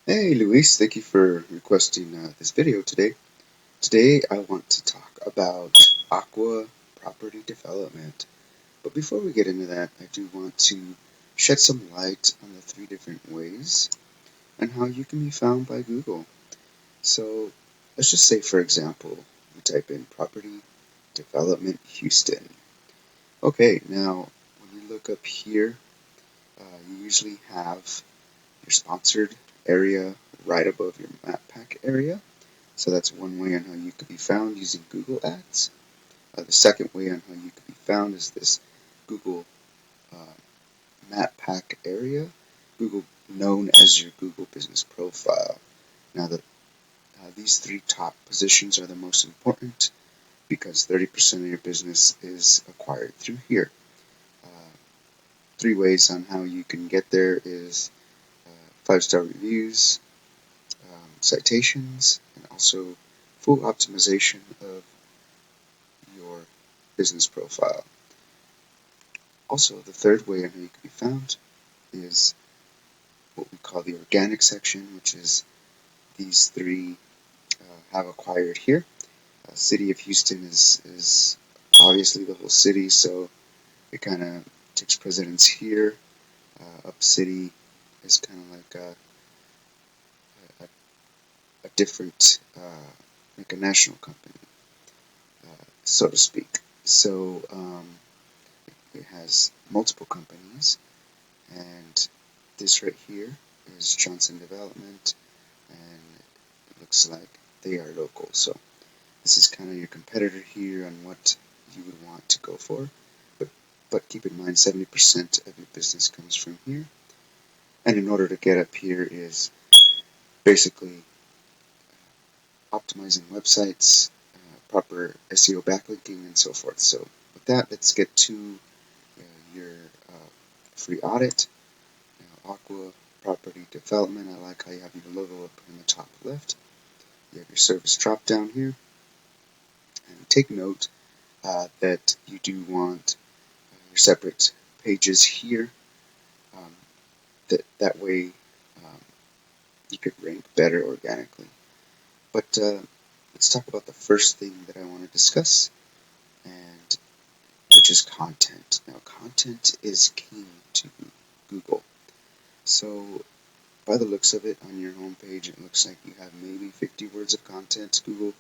Hey Luis, thank you for requesting this video today. Today I want to talk about Aqua property development. But before we get into that, I do want to shed some light on the three different ways and how you can be found by Google. So let's just say, for example, we type in property development Houston. Okay, now when you look up here, you usually have your sponsored area right above your map pack area. So that's one way on how you could be found using Google Ads. The second way on how you could be found is this Google uh, Map Pack area, Google known as your Google Business Profile. Now, these three top positions are the most important because 30% of your business is acquired through here. Uh, Three ways on how you can get there is 5-star reviews, citations, and also full optimization of your business profile. Also, the third way on how you can be found is what we call the organic section, which is these three have acquired here. City of Houston is obviously the whole city, so it kind of takes precedence here. Up City is kind of like a, a different, like a national company, so to speak. So it has multiple companies, and this right here is Johnson Development, and it looks like they are local. So this is kind of your competitor here on what you would want to go for. But but keep in mind 70% of your business comes from here. And in order to get up here is basically optimizing websites, proper SEO backlinking, and so forth. So with that, let's get to your free audit. Now, Aqua property development. I like how you have your logo up in the top left. You have your service drop down here. And take note that you do want your separate pages here. Um, that way um, you could rank better organically. But let's talk about the first thing that I want to discuss, and which is content. Now, content is king to Google. So, by the looks of it, on your homepage, it looks like you have maybe 50 words of content. Google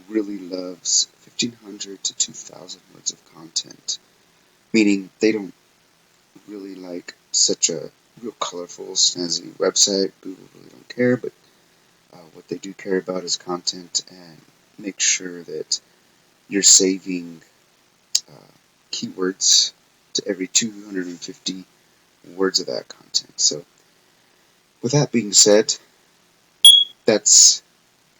really loves 1,500 to 2,000 words of content, meaning they don't really like such a real colorful, snazzy website. Google really don't care, but what they do care about is content, and make sure that you're saving uh, keywords to every 250 words of that content. So, with that being said, that's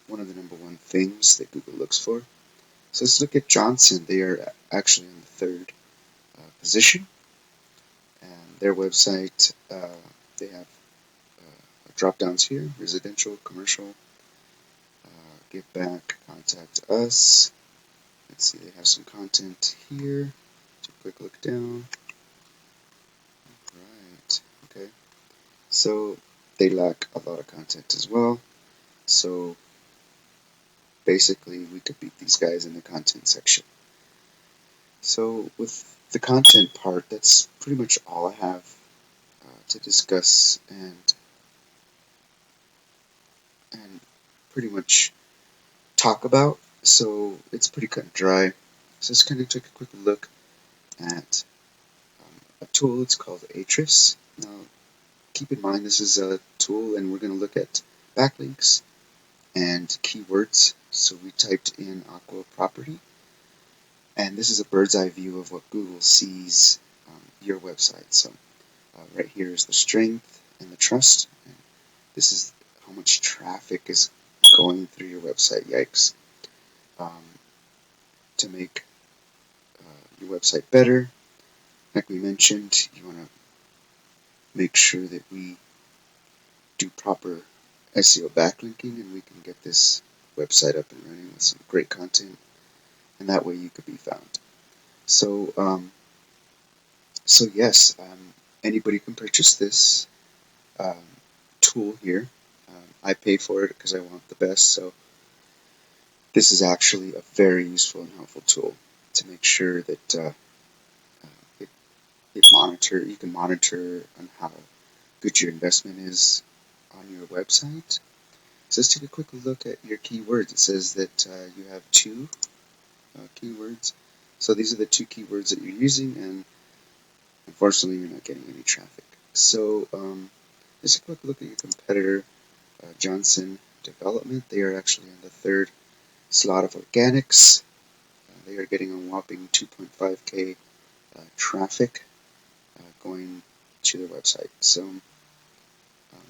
one of the number one things that Google looks for. So let's look at Johnson. They are actually in the third position, and their website they have drop downs here: residential, commercial, give back, contact us. Let's see, they have some content here. Take a quick look down. Right. Okay. So they lack a lot of content as well. So basically, we could beat these guys in the content section. So with the content part, that's pretty much all I have to discuss and pretty much talk about. So it's pretty cut and dry. So let's kind of take a quick look at a tool. It's called Ahrefs. Now, keep in mind this is a tool, and we're going to look at backlinks and keywords. So we typed in Aqua property, and this is a bird's eye view of what Google sees your website. So right here is the strength and the trust. And this is how much traffic is going through your website. Yikes. Um, to make your website better, like we mentioned, you want to make sure that we do proper SEO backlinking, and we can get this website up and running with some great content, and that way you could be found. So, so yes, anybody can purchase this um, tool here. I pay for it because I want the best, so this is actually a very useful and helpful tool to make sure that it, you can monitor on how good your investment is on your website. So let's take a quick look at your keywords. It says that you have two keywords. So these are the two keywords that you're using, and unfortunately you're not getting any traffic. So let's take a quick look at your competitor, Johnson Development. They are actually on the third slot of organics. They are getting a whopping 2.5k traffic going to their website. So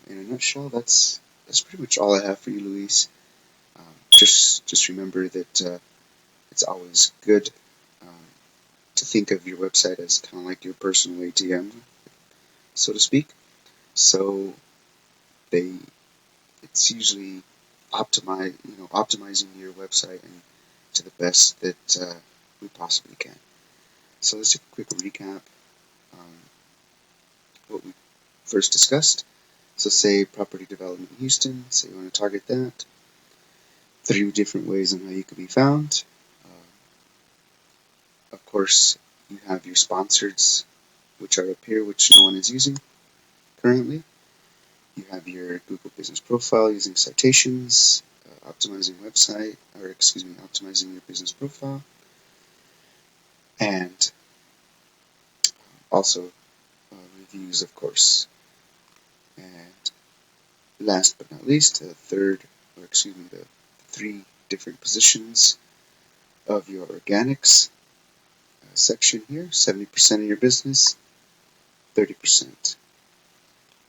in a nutshell, that's pretty much all I have for you, Luis. Just remember that it's always good um, to think of your website as kind of like your personal ATM, so to speak. So they it's usually optimizing your website and to the best that we possibly can. So let's take a quick recap on what we first discussed. So say property development in Houston, say you want to target that. 3 different ways on how you can be found. Of course, you have your sponsors, which are up here, which no one is using currently. You have your Google Business Profile using citations, optimizing your business profile, and also reviews, of course. And last but not least, the 3 different positions of your organics section here, 70% of your business, 30%.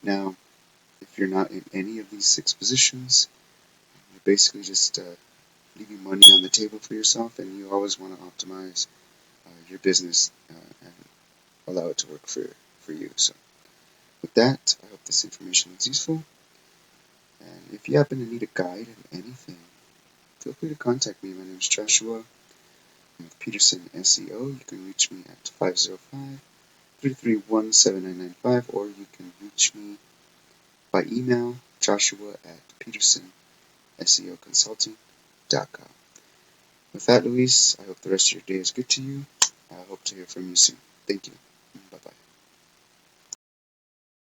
Now, if you're not in any of these 6 positions, you're basically just leaving money on the table for yourself, and you always want to optimize your business and allow it to work for you. So with that, I hope this information was useful. And if you happen to need a guide on anything, feel free to contact me. My name is Joshua. I'm with Peterson SEO. You can reach me at 505-331-7995, or you can reach me by email, joshua@petersonseoconsulting.com. With that, Luis, I hope the rest of your day is good to you. I hope to hear from you soon. Thank you. Bye-bye.